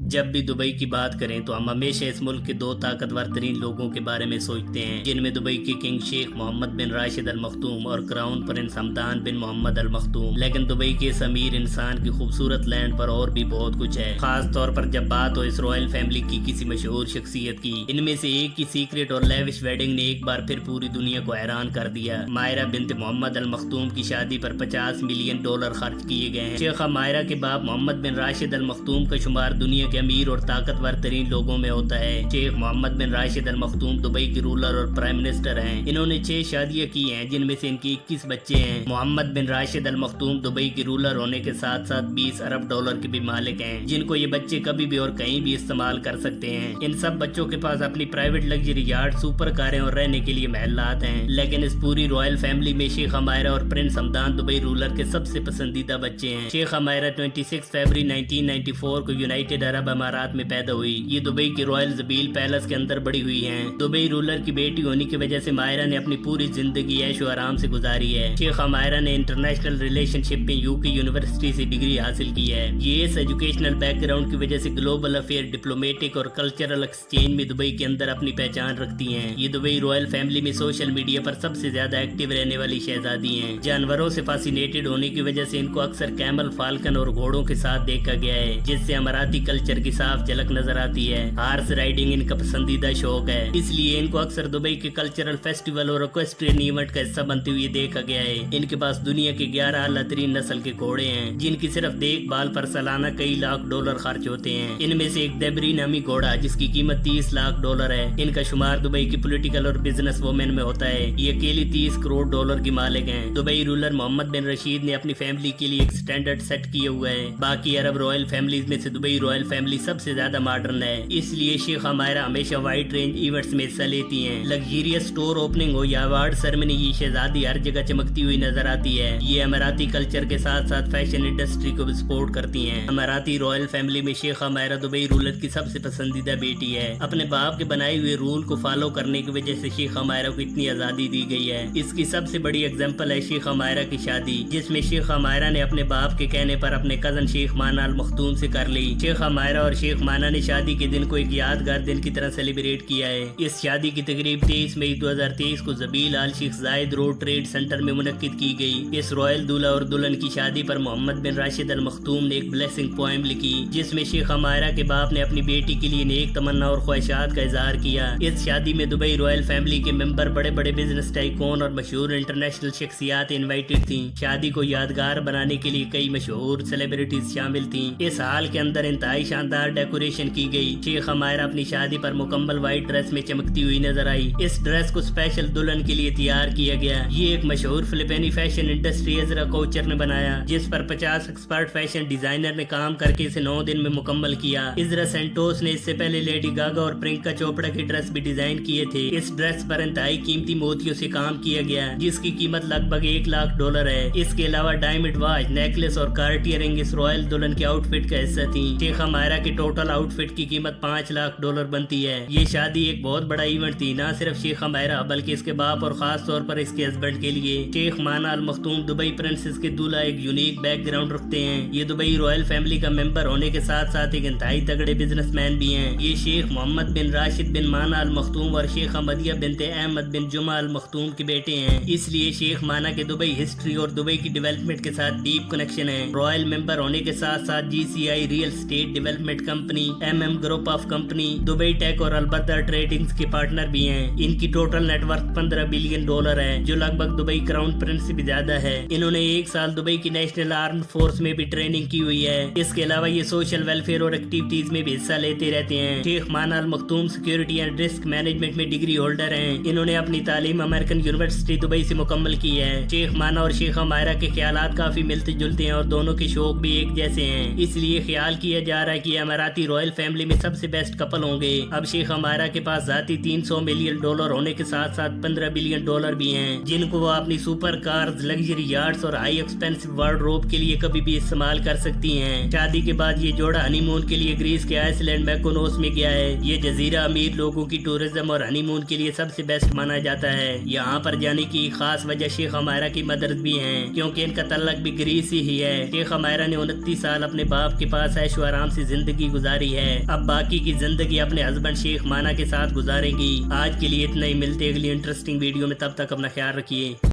جب بھی دبئی کی بات کریں تو ہم ہمیشہ اس ملک کے دو طاقتور ترین لوگوں کے بارے میں سوچتے ہیں، جن میں دبئی کے کنگ شیخ محمد بن راشد المختوم اور کراؤن پرنس حمدان بن محمد المختوم۔ لیکن دبئی کے اس امیر انسان کی خوبصورت لینڈ پر اور بھی بہت کچھ ہے، خاص طور پر جب بات ہو اس رائل فیملی کی کسی مشہور شخصیت کی۔ ان میں سے ایک کی سیکریٹ اور لیوش ویڈنگ نے ایک بار پھر پوری دنیا کو حیران کر دیا۔ مائرہ بنت محمد المختوم کی شادی پر $50 ملین خرچ کیے گئے ہیں۔ شیخہ مائرہ کے باپ محمد بن راشد المختوم کا شمار دنیا کے امیر اور طاقتور ترین لوگوں میں ہوتا ہے۔ شیخ محمد بن راشد المختوم دبئی کے رولر اور پرائم منسٹر ہیں۔ انہوں نے 6 شادیاں کی ہیں، جن میں سے ان کی 21 بچے ہیں۔ محمد بن راشد المختوم دبئی کے رولر ہونے کے ساتھ ساتھ $20 ارب کے بھی مالک ہیں، جن کو یہ بچے کبھی بھی اور کہیں بھی استعمال کر سکتے ہیں۔ ان سب بچوں کے پاس اپنی پرائیویٹ لگژری یاٹ، سپر کاریں اور رہنے کے لیے محلات ہیں۔ لیکن اس پوری رائل فیملی میں شیخہ مائرہ اور پرنس حمدان دبئی رولر کے سب سے پسندیدہ بچے ہیں۔ شیخہ مائرہ 26 فروری 1994 کو یونائٹڈ عرب امارات میں پیدا ہوئی۔ یہ دبئی کے رائل زبیل پیلس کے اندر بڑی ہوئی ہیں۔ دبئی رولر کی بیٹی ہونے کی وجہ سے مائرہ نے اپنی پوری زندگی عیش و آرام سے گزاری ہے۔ شیخہ مائرہ نے انٹرنیشنل ریلیشن شپ میں UK یونیورسٹی سے ڈگری حاصل کی ہے۔ یہ اس ایجوکیشنل بیک گراؤنڈ کی وجہ سے گلوبل افیئر، ڈپلومیٹک اور کلچرل ایکسچینج میں دبئی کے اندر اپنی پہچان رکھتی ہیں۔ یہ دبئی رائل فیملی میں سوشل میڈیا پر سب سے زیادہ ایکٹیو رہنے والی شہزادی ہیں۔ جانوروں سے فاسینیٹڈ ہونے کی وجہ سے ان کو اکثر کیمل، فالکن اور گھوڑوں کے ساتھ دیکھا گیا ہے، جس سے اماراتی کلچر کی صاف جھلک نظر آتی ہے۔ ہارس رائڈنگ ان کا پسندیدہ شوق ہے، اس لیے ان کو اکثر دبئی کے کلچرل فیسٹیول اور ایکویسٹرین ایونٹ کا حصہ بنتے ہوئے دیکھا گیا ہے۔ ان کے پاس دنیا کے 11 اعلیٰ ترین نسل کے گھوڑے ہیں، جن کی صرف دیکھ بھال پر سالانہ کئی لاکھ ڈالر خرچ ہوتے ہیں۔ ان میں سے ایک دیبری نامی گھوڑا، جس کی قیمت $30 لاکھ ہے، ان کا شمار دبئی کی پولیٹیکل اور بزنس وومن میں ہوتا ہے۔ یہ اکیلی $30 کروڑ کی مالک ہیں۔ دبئی رولر محمد بن رشید نے اپنی فیملی کے لیے ایک سٹینڈرڈ سیٹ کیے ہوئے ہے۔ باقی عرب رائل فیملیز میں سے دبئی رائل فیملی سب سے زیادہ ماڈرن ہے، اس لیے شیخہ مائرہ ہمیشہ وائڈ رینج ایونٹس میں حصہ لیتی ہیں۔ لگژریس اسٹور اوپننگ ہو یا ایوارڈ سیرمنی، یہ شہزادی ہر جگہ چمکتی ہوئی نظر آتی ہے۔ یہ اماراتی کلچر کے ساتھ ساتھ فیشن انڈسٹری کو بھی سپورٹ کرتی ہیں۔ اماراتی رائل فیملی میں شیخہ مائرہ دبئی رولر کی سب سے پسندیدہ بیٹی ہے۔ اپنے باپ کے بنائے ہوئے رول کو فالو کرنے کی وجہ سے شیخہ مائرہ کو اتنی آزادی دی گئی ہے۔ اس کی سب سے بڑی اگزامپل ہے شیخہ مائرہ کی شادی، جس میں شیخہ مائرہ نے اپنے باپ کے کہنے پر اپنے کزن شیخ مانا المختوم سے کر لی۔ شیخہ مائرہ اور شیخ مانا نے شادی کے دن کو ایک یادگار دن کی طرح سیلیبریٹ کیا ہے۔ اس شادی کی تقریب 23 مئی 2023 کو زبیل آل شیخ زاید روڈ ٹریڈ سینٹر میں منعقد کی گئی۔ اس رائل دولہا اور دلہن کی شادی پر محمد بن راشد المختوم نے ایک بلیسنگ پوئم لکھی، جس میں شیخہ مائرہ کے باپ نے اپنی بیٹی کے لیے نیک تمنا اور خواہشات کا اظہار کیا۔ اس شادی میں دبئی رائل فیملی کے ممبر، بڑے بڑے بزنس ٹائکون اور مشہور انٹرنیشنل شخصیات انوائٹڈ تھیں۔ شادی کو یادگار بنانے کے لیے کئی مشہور سیلیبریٹیز شامل تھیں۔ اس ہال کے اندر انتہائی شاندار ڈیکوریشن کی گئی۔ شیخہ مائرہ اپنی شادی پر مکمل وائٹ ڈریس میں چمکتی ہوئی نظر آئی۔ اس ڈریس کو اسپیشل دلہن کے لیے تیار کیا گیا۔ یہ ایک مشہور فلپینی فیشن انڈسٹری ازرا کوچر نے بنایا، جس پر 50 ایکسپرٹ فیشن ڈیزائنر نے کام کر کے اسے 9 دن میں مکمل کیا۔ ازرا سینٹوس نے اس سے پہلے لیڈی گاگا اور پرینکا چوپڑا کی ڈریس بھی ڈیزائن کیے تھے۔ اس ڈریس پر انتہائی قیمتی موتیوں سے کام کیا گیا، جس کی قیمت لگ بھگ $1 لاکھ ہے۔ اس کے علاوہ ڈائمنڈ واچ، نیکلس اور کارٹیئر رنگ اس رائل دلہن کے آؤٹ فٹ کا حصہ تھی۔ شیخہ مائرہ کے ٹوٹل آؤٹ فٹ کی قیمت $5 لاکھ بنتی ہے۔ یہ شادی ایک بہت بڑا ایونٹ تھی، نہ صرف شیخہ مائرہ بلکہ اس کے باپ اور خاص طور پر اس کے ہسبینڈ کے لیے۔ شیخ مانا المختوم دبئی پرنسس کے دولہا ایک یونیک بیک گراؤنڈ رکھتے ہیں۔ یہ دبئی رائل فیملی کا ممبر ہونے کے ساتھ ساتھ ایک انتہائی تگڑے بزنس مین بھی ہیں۔ یہ شیخ محمد بن راشد بن مانا المختوم اور شیخہ مدیہ بنت احمد بن جمعہ المختوم کے بیٹے ہیں، اس لیے شیخ مانا کے دبئی ہسٹری اور دبئی کی ڈیولپمنٹ کے ساتھ ڈیپ کنیکشن ہے۔ رائل ممبر ہونے کے ساتھ ساتھ GCI real estate development company, MM group of company, Dubai tech اور البرتا ٹریڈنگز کے پارٹنر بھی ہیں۔ ان کی ٹوٹل نیٹ ورتھ $15 بلین ہے، جو لگ بھگ دبئی کراؤن پرنس سے بھی زیادہ ہے۔ انہوں نے 1 سال دبئی کی نیشنل آرمڈ فورس میں بھی ٹریننگ کی ہوئی ہے۔ اس کے علاوہ یہ سوشل ویلفیئر اور ایکٹیویٹیز میں بھی حصہ لیتے رہتے ہیں۔ شیخ مانا المختوم سیکیورٹی اینڈ رسک مینجمنٹ میں ڈگری ہولڈر ہیں۔ انہوں نے اپنی تعلیم امریکن یونیورسٹی دبئی سے مکمل کی ہے۔ شیخ مانا اور شیخہ مائرہ کے خیالات کافی ملتے جلتے ہیں اور دونوں کے شوق بھی ایک جیسے ہیں، اس لیے خیال کیا جا رہا ہے کہ اماراتی رائل فیملی میں سب سے بیسٹ کپل ہوں گے۔ اب شیخہ مائرہ کے پاس ذاتی $300 ملین ہونے کے ساتھ ساتھ $15 بلین بھی ہیں، جن کو وہ اپنی سپر کارز، لگژری یاٹس اور ہائی ایکسپینسو وارڈروب کے لیے کبھی بھی استعمال کر سکتی ہیں۔ شادی کے بعد یہ جوڑا ہنی مون کے لیے گریس کے آئس لینڈ میکونوس میں گیا ہے۔ یہ جزیرہ امیر لوگوں کی ٹورزم اور ہنی مون کے لیے سب سے بیسٹ مانا جاتا ہے۔ یہاں پر جانے کی خاص وجہ شیخہ مائرہ کی مدرس بھی ہیں، کیونکہ ان کا تعلق بھی گریس ہی ہے۔ شیخہ مائرہ نے 29 سال اپنے باپ کے پاس عیش و آرام سے زندگی گزاری ہے، اب باقی کی زندگی اپنے ہسبینڈ شیخ مانا کے ساتھ گزاریں گی۔ آج کے لیے اتنا ہی، ملتے اگلی انٹرسٹنگ ویڈیو میں، تب تک اپنا خیال رکھیے۔